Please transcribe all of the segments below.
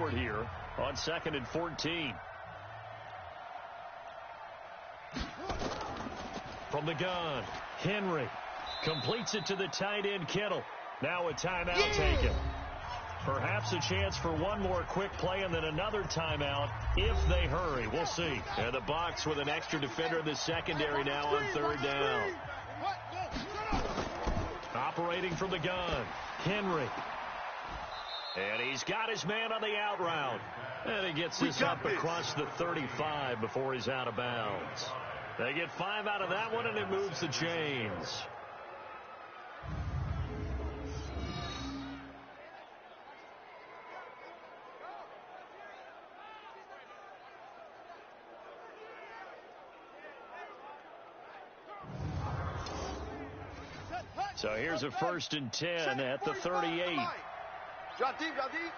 short here on 2nd and 14. From the gun, Henry completes it to the tight end, Kittle. Now a timeout taken. Perhaps a chance for one more quick play and then another timeout if they hurry. We'll see. And the Bucs with an extra defender in the secondary now on 3rd down. Operating from the gun, Henry. And he's got his man on the out route. And he gets this up across the 35 before he's out of bounds. They get 5 out of that one, and it moves the chains. So here's a 1st and 10 at the 38. Drop deep, drop deep.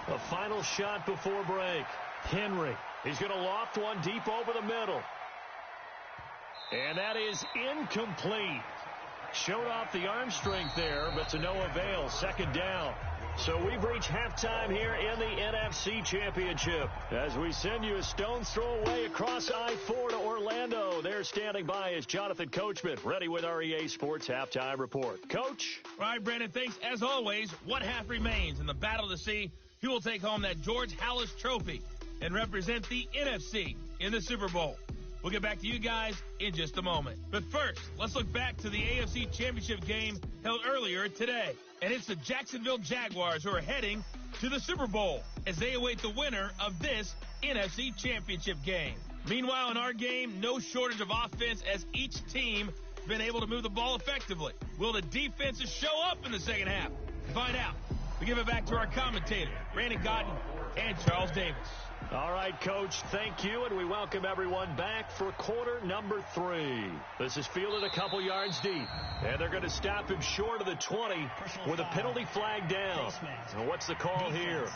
A final shot before break. Henry. He's going to loft one deep over the middle. And that is incomplete. Showed off the arm strength there, but to no avail. 2nd down. So we've reached halftime here in the NFC Championship as we send you a stone's throw away across I-4 to Orlando. There standing by is Jonathan Coachman, ready with our EA Sports Halftime Report. Coach? All right, Brandon, thanks. As always, one half remains in the battle to see who will take home that George Halas Trophy and represent the NFC in the Super Bowl. We'll get back to you guys in just a moment. But first, let's look back to the AFC Championship game held earlier today. And it's the Jacksonville Jaguars who are heading to the Super Bowl as they await the winner of this NFC Championship game. Meanwhile, in our game, no shortage of offense as each team has been able to move the ball effectively. Will the defenses show up in the second half? To find out, we give it back to our commentator, Brandon Godden and Charles Davis. All right, Coach, thank you, and we welcome everyone back for quarter number 3. This is fielded a couple yards deep, and they're going to stop him short of the 20 with a penalty flag down. And what's the call here?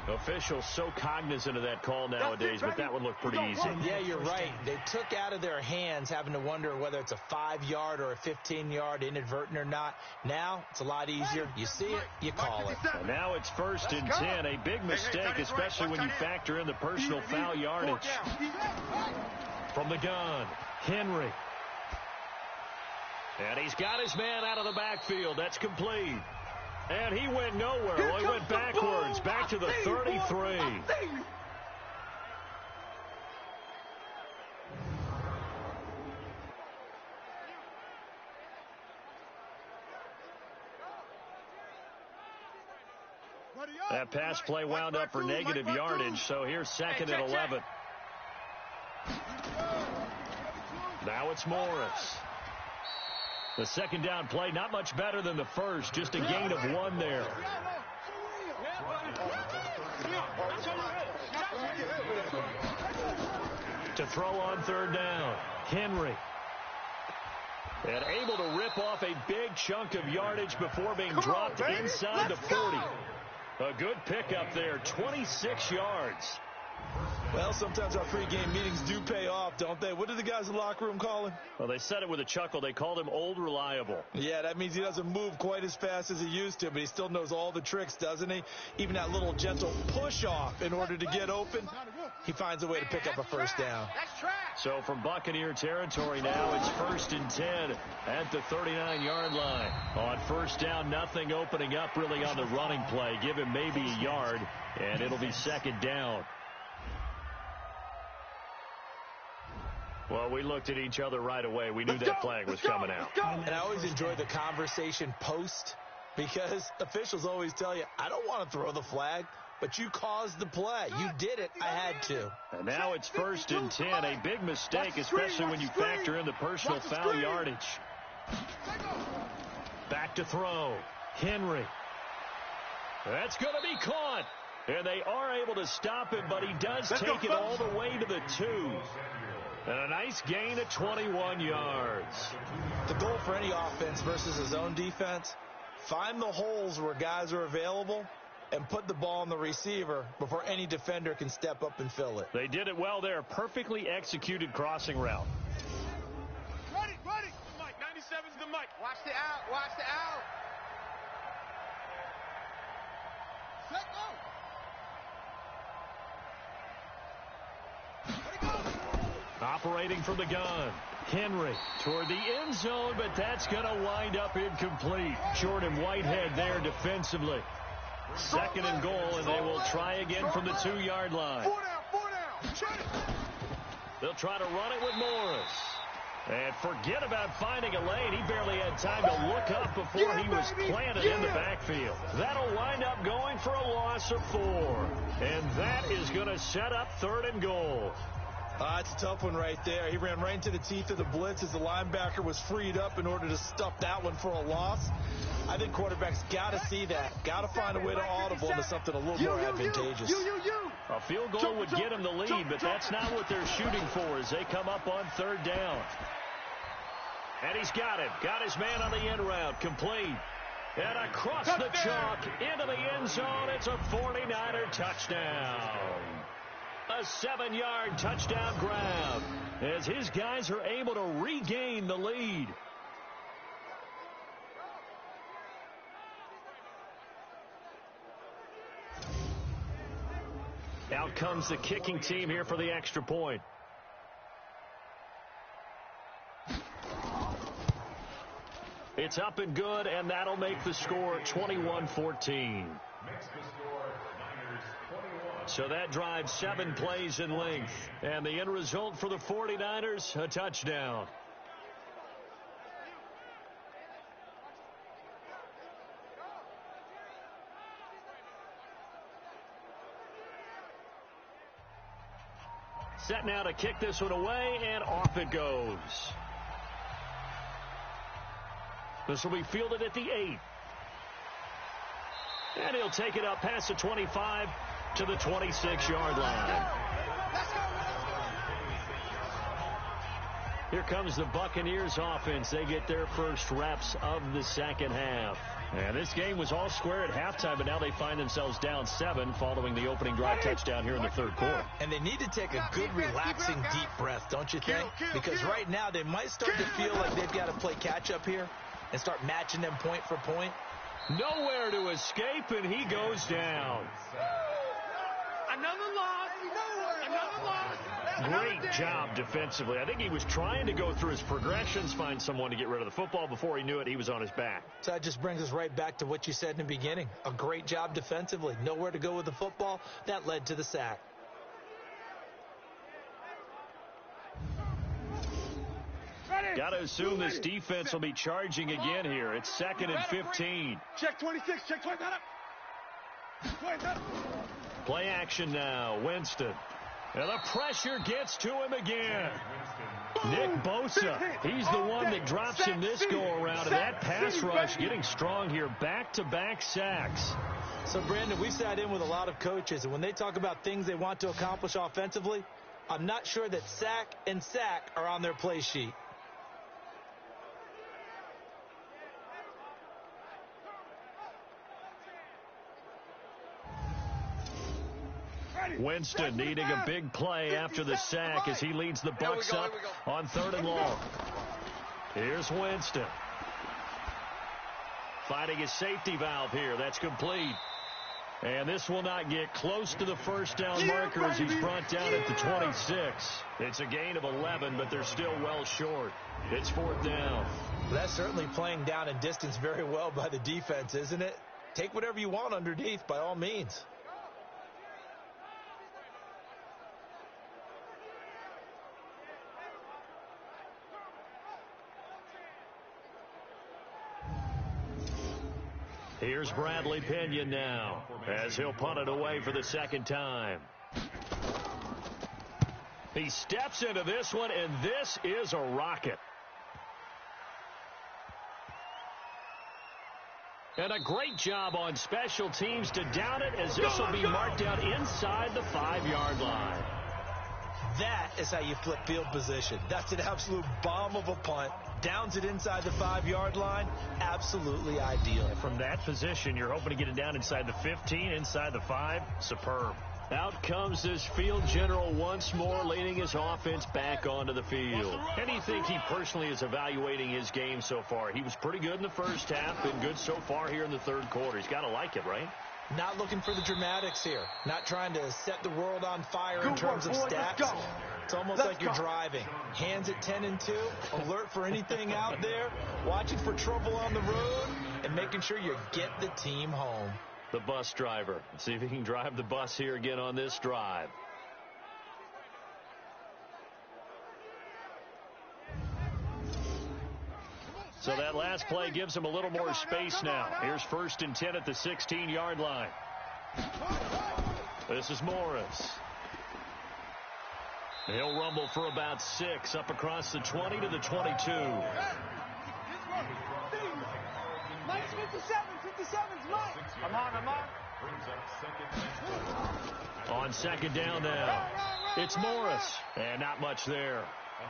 Officials so cognizant of that call nowadays, but that one looked pretty easy. Yeah, you're right. They took out of their hands having to wonder whether it's a 5-yard or a 15-yard inadvertent or not. Now, it's a lot easier. You see it, you call it. And now it's 1st and 10. A big mistake, especially when you factor in the personal foul yardage. From the gun, Henry. And he's got his man out of the backfield. That's complete. And he went nowhere. Well, he went backwards, back to the 33. That pass play wound up for negative yardage, so here's 2nd and 11. Now it's Morris. The 2nd down play, not much better than the first, just a gain of 1 there. To throw on 3rd down, Henry. And able to rip off a big chunk of yardage before being dropped inside the 40. A good pickup there, 26 yards. Well, sometimes our pregame meetings do pay off, don't they? What did the guys in the locker room call him? Well, they said it with a chuckle. They called him Old Reliable. Yeah, that means he doesn't move quite as fast as he used to, but he still knows all the tricks, doesn't he? Even that little gentle push-off in order to get open, he finds a way to pick up a 1st down. So from Buccaneer territory now, it's 1st and 10 at the 39-yard line. On 1st down, nothing opening up really on the running play. Give him maybe a yard, and it'll be 2nd down. Well, we looked at each other right away. We knew that flag was coming out. And I always enjoy the conversation post because officials always tell you, I don't want to throw the flag, but you caused the play. You did it. I had to. And now it's 1st and 10. A big mistake, especially when you factor in the personal foul yardage. Back to throw. Henry. That's going to be caught. And they are able to stop him, but he does take it all the way to the 2. And a nice gain of 21 yards. The goal for any offense versus his own defense, find the holes where guys are available and put the ball on the receiver before any defender can step up and fill it. They did it well there. Perfectly executed crossing route. Ready. Mike, 97's Mike. Watch the out. Watch the out. Set go. Operating from the gun. Henry toward the end zone, but that's going to wind up incomplete. Jordan Whitehead there defensively. 2nd and goal, and they will try again from the 2-yard line. 4 down. They'll try to run it with Morris. And forget about finding a lane. He barely had time to look up before he was planted in the backfield. That'll wind up going for a loss of 4. And that is going to set up 3rd and goal. It's a tough one right there. He ran right into the teeth of the blitz as the linebacker was freed up in order to stuff that one for a loss. I think quarterbacks got to see that. Got to find a way to audible into something a little more advantageous. A field goal would get him the lead, but that's not what they're shooting for as they come up on 3rd down. And he's got him. Got his man on the end route. Complete. And across the chalk into the end zone. It's a 49er touchdown. A 7-yard touchdown grab as his guys are able to regain the lead. Out comes the kicking team here for the extra point. It's up and good, and that'll make the score 21-14. So that drives 7 plays in length. And the end result for the 49ers, a touchdown. Set now to kick this one away, and off it goes. This will be fielded at the 8. And he'll take it up past the 25 to the 26-yard line. Here comes the Buccaneers offense. They get their first reps of the second half. And this game was all square at halftime, but now they find themselves down 7 following the opening drive touchdown here in the 3rd quarter. And they need to take a good, relaxing, deep breath, don't you think? Because right now they might start to feel like they've got to play catch-up here and start matching them point for point. Nowhere to escape, and he goes down. Another loss. Another loss. Great job defensively. I think he was trying to go through his progressions, find someone to get rid of the football. Before he knew it, he was on his back. So that just brings us right back to what you said in the beginning. A great job defensively. Nowhere to go with the football. That led to the sack. Got to assume this defense will be charging again here. It's 2nd and 15. Check 26. Check 20. Play action now. Winston. And the pressure gets to him again. Nick Bosa, he's the one that drops him this go-around. And that pass rush getting strong here. Back-to-back sacks. So, Brandon, we sat in with a lot of coaches, and when they talk about things they want to accomplish offensively, I'm not sure that sack and sack are on their play sheet. Winston needing a big play after the sack as he leads the Bucs up on 3rd and long. Here's Winston. Finding his safety valve here. That's complete. And this will not get close to the first down marker as he's brought down at the 26. It's a gain of 11, but they're still well short. It's 4th down. That's certainly playing down in distance very well by the defense, isn't it? Take whatever you want underneath, by all means. Here's Bradley Pinion now as he'll punt it away for the 2nd time. He steps into this one, and this is a rocket. And a great job on special teams to down it as this will be marked out inside the 5-yard line. That is how you flip field position. That's an absolute bomb of a punt. Downs it inside the 5-yard line. Absolutely ideal. From that position, you're hoping to get it down inside the 15, inside the 5. Superb. Out comes this field general once more, leading his offense back onto the field. How do you think he personally is evaluating his game so far? He was pretty good in the first half, been good so far here in the third quarter. He's got to like it, right? Not looking for the dramatics here. Not trying to set the world on fire in terms of stats. It's almost like you're driving. Hands at 10 and 2, alert for anything out there, watching for trouble on the road, and making sure you get the team home. The bus driver. Let's see if he can drive the bus here again on this drive. So that last play gives him a little more space now. Here's 1st and 10 at the 16-yard line. This is Morris. He'll rumble for about 6 up across the 20 to the 22. Mike's 57. 57's Mike. I'm on. On 2nd down now. It's Morris. And not much there.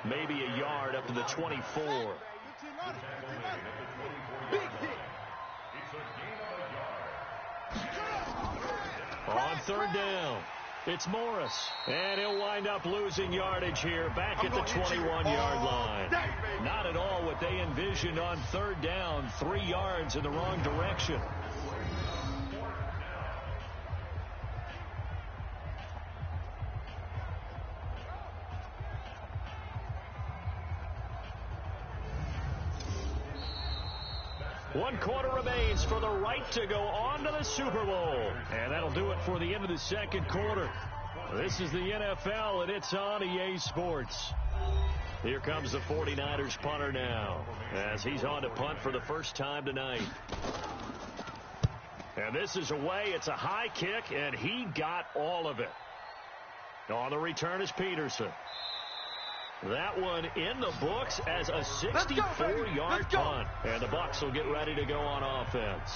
Maybe a yard up to the 24. On 3rd down, it's Morris. And he'll wind up losing yardage here back at the 21-yard line. Not at all what they envisioned on 3rd down. 3 yards in the wrong direction. One quarter remains for the right to go on to the Super Bowl. And that'll do it for the end of the second quarter. This is the NFL, and it's on EA Sports. Here comes the 49ers punter now, as he's on to punt for the first time tonight. And this is away. It's a high kick, and he got all of it. On the return is Peterson. That one in the books as a 64-yard punt. And the Bucs will get ready to go on offense.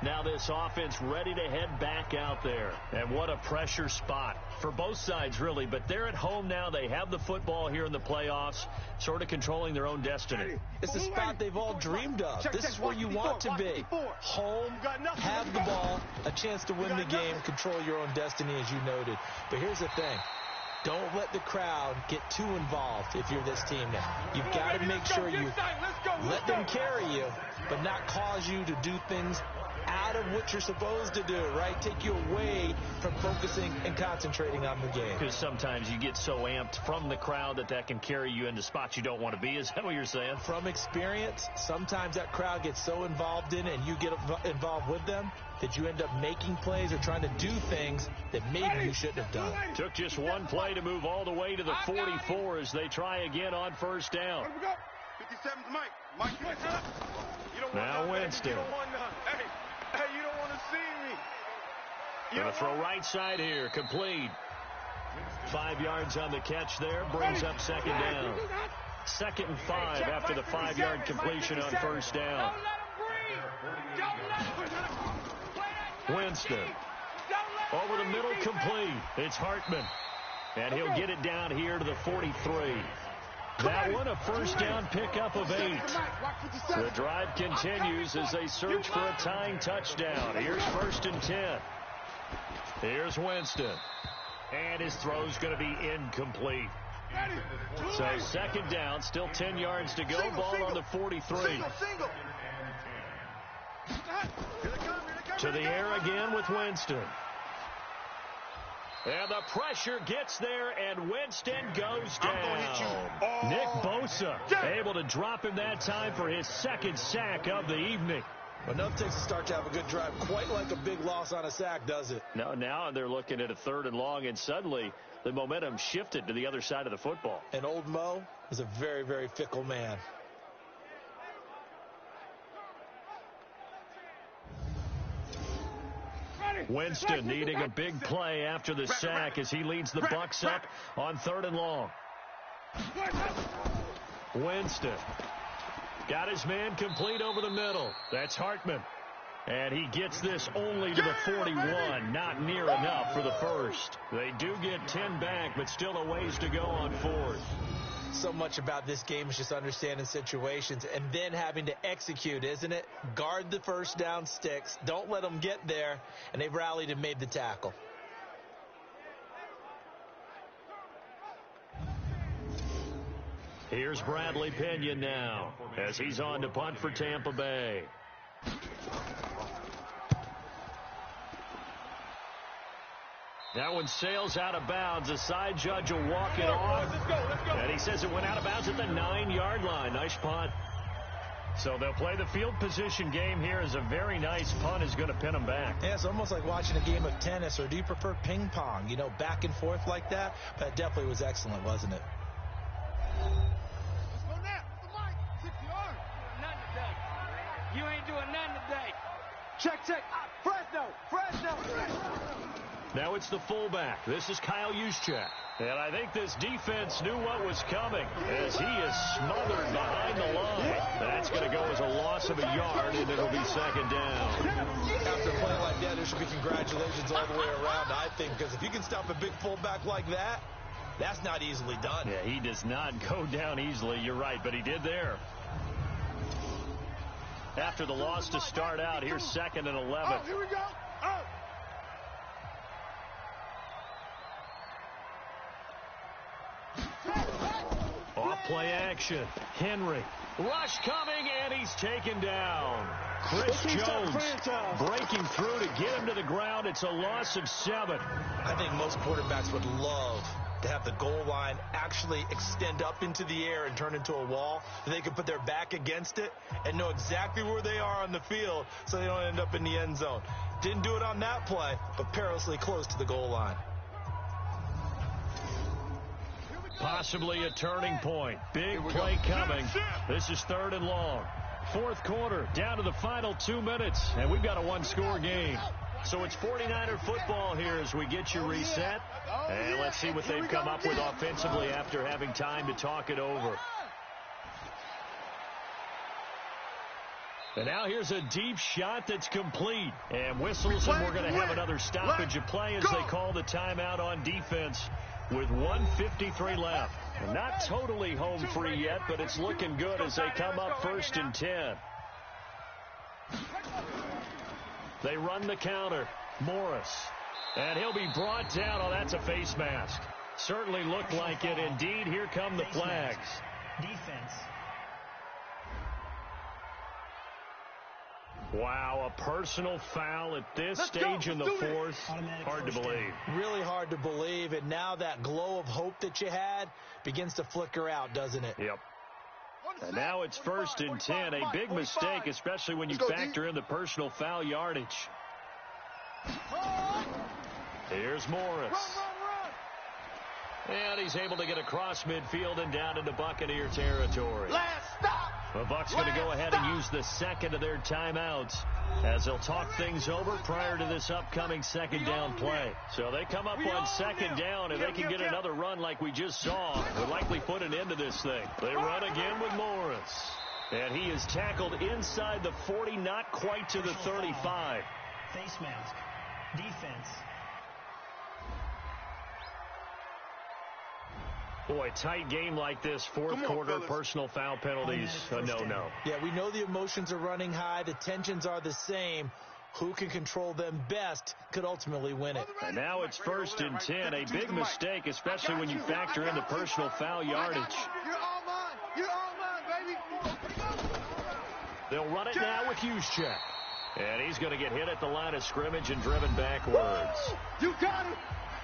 Now this offense ready to head back out there. And what a pressure spot for both sides, really. But they're at home now. They have the football here in the playoffs, sort of controlling their own destiny. It's the spot they've all dreamed of. This is where you want to be. Home, have the ball, a chance to win the game, control your own destiny, as you noted. But here's the thing. Don't let the crowd get too involved if you're this team now. You've got to make sure you let them carry you, but not cause you to do things out of what you're supposed to do, right? Take you away from focusing and concentrating on the game. Because sometimes you get so amped from the crowd that can carry you into spots you don't want to be. Is that what you're saying? From experience, sometimes that crowd gets so involved in it and you get involved with them that you end up making plays or trying to do things that maybe you shouldn't have done. Took just one play to move all the way to the 44 as they try again on 1st down. 57's Mike. Mike, now Winston. Hey, you don't want to see me. Going to throw right side here. Complete. 5 yards on the catch there. Brings up 2nd down. 2nd and 5 after the 5-yard completion on 1st down. Winston. Over the middle, complete. It's Hartman. And he'll get it down here to the 43. That one a 1st down pickup of 8. The drive continues as they search for a tying touchdown. Here's 1st and 10. Here's Winston. And his throw's going to be incomplete. So 2nd down, still 10 yards to go. Ball on the 43. To the air again with Winston. And the pressure gets there, and Winston goes down. Nick Bosa able to drop him that time for his 2nd sack of the evening. Well, nothing takes a start to have a good drive quite like a big loss on a sack, does it? No, now they're looking at a 3rd and long, and suddenly the momentum shifted to the other side of the football. And old Mo is a very, very fickle man. Winston needing a big play after the sack as he leads the Bucs up on 3rd and long. Winston got his man complete over the middle. That's Hartman. And he gets this only to the 41. Not near enough for the 1st. They do get 10 back, but still a ways to go on 4th. So much about this game is just understanding situations and then having to execute, isn't it? Guard the 1st down sticks. Don't let them get there. And they've rallied and made the tackle. Here's Bradley Pinion now as he's on to punt for Tampa Bay. That one sails out of bounds. The side judge will walk it off. Let's go. And he says it went out of bounds at the 9-yard line. Nice punt. So they'll play the field position game here as a very nice punt is going to pin them back. Yeah, it's almost like watching a game of tennis, or do you prefer ping pong? You know, back and forth like that? But it definitely was excellent, wasn't it? Let's go now. The mic. 60 yards. Nothing today. You ain't doing nothing today. Check. Fresno. Now it's the fullback. This is Kyle Juszczyk. And I think this defense knew what was coming as he is smothered behind the line. That's going to go as a loss of a yard, and it'll be second down. After a play like that, there should be congratulations all the way around, I think, because if you can stop a big fullback like that, that's not easily done. Yeah, he does not go down easily. You're right, but he did there. After the loss to start out, here's 2nd and 11. Oh, here we go. Oh. Off play action. Henry. Rush coming, and he's taken down. Chris Jones breaking through to get him to the ground. It's a loss of 7. I think most quarterbacks would love to have the goal line actually extend up into the air and turn into a wall. They can put their back against it and know exactly where they are on the field so they don't end up in the end zone. Didn't do it on that play, but perilously close to the goal line. Possibly a turning point. Big play coming. This is 3rd and long. 4th quarter, down to the final 2 minutes, and we've got a one-score game. So it's 49er football here as we get you reset. And let's see what they've come up with offensively after having time to talk it over. And now here's a deep shot that's complete. And whistles, and we're going to have another stoppage of play as they call the timeout on defense with 1:53 left. And not totally home free yet, but it's looking good as they come up 1st and 10. They run the counter. Morris. And he'll be brought down. Oh, that's a face mask. Certainly looked like it. Indeed, here come the flags. Defense. Wow, a personal foul at this stage in the 4th. Hard to believe. Really hard to believe, and now that glow of hope that you had begins to flicker out, doesn't it? Yep. And now it's 1st and 10. A big mistake, especially when you factor in the personal foul yardage. Here's Morris. And he's able to get across midfield and down into Buccaneer territory. Last stop. The Bucs going to go ahead and use the 2nd of their timeouts as they'll talk things over prior to this upcoming 2nd down play. So they come up on 2nd down, and they can get another run like we just saw. Would likely put an end to this thing. They run again with Morris. And he is tackled inside the 40, not quite to the 35. Face mask. Defense. Boy, tight game like this, 4th quarter, personal foul penalties, a no-no. Yeah, we know the emotions are running high. The tensions are the same. Who can control them best could ultimately win it. And now it's 1st and 10. A big mistake, especially when you factor in the personal foul yardage. You're all mine. You're all mine, baby. They'll run it now with Juszczyk. And he's going to get hit at the line of scrimmage and driven backwards. You got it.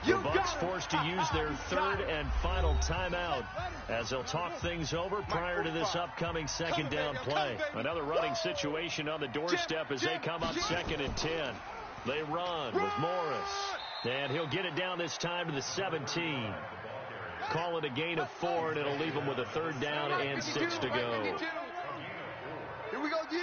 The Bucs forced to use their 3rd and final timeout as they'll talk things over prior to this upcoming 2nd down play. Another running situation on the doorstep as they come up 2nd and 10. They run with Morris. And he'll get it down this time to the 17. Call it a gain of 4, and it'll leave them with a 3rd down and 6 to go. Here we go, G.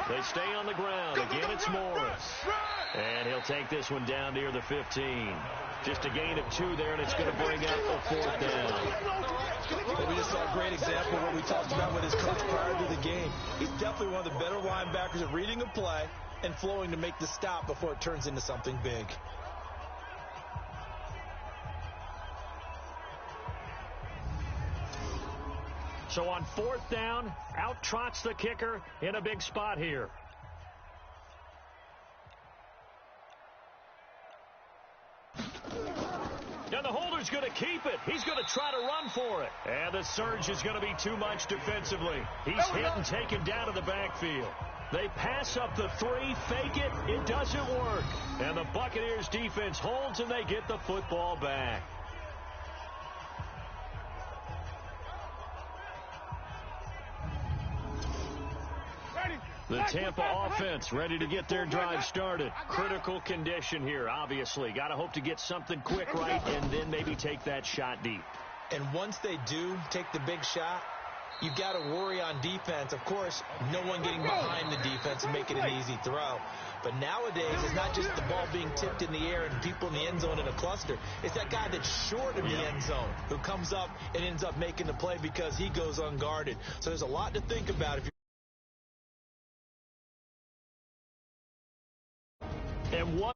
They stay on the ground. Again, it's Morris. And he'll take this one down near the 15. Just a gain of 2 there, and it's going to bring up a 4th down. But we just saw a great example of what we talked about with his coach prior to the game. He's definitely one of the better linebackers at reading a play and flowing to make the stop before it turns into something big. So on 4th down, out trots the kicker in a big spot here. who's going to keep it. He's going to try to run for it. And the surge is going to be too much defensively. He's hit and taken down to the backfield. They pass up the 3, fake it. It doesn't work. And the Buccaneers defense holds, and they get the football back. The Tampa offense ready to get their drive started. Critical condition here, obviously. Got to hope to get something quick right and then maybe take that shot deep. And once they do take the big shot, you've got to worry on defense. Of course, no one getting behind the defense and making an easy throw. But nowadays, it's not just the ball being tipped in the air and people in the end zone in a cluster. It's that guy that's short of the end zone who comes up and ends up making the play because he goes unguarded. So there's a lot to think about. And what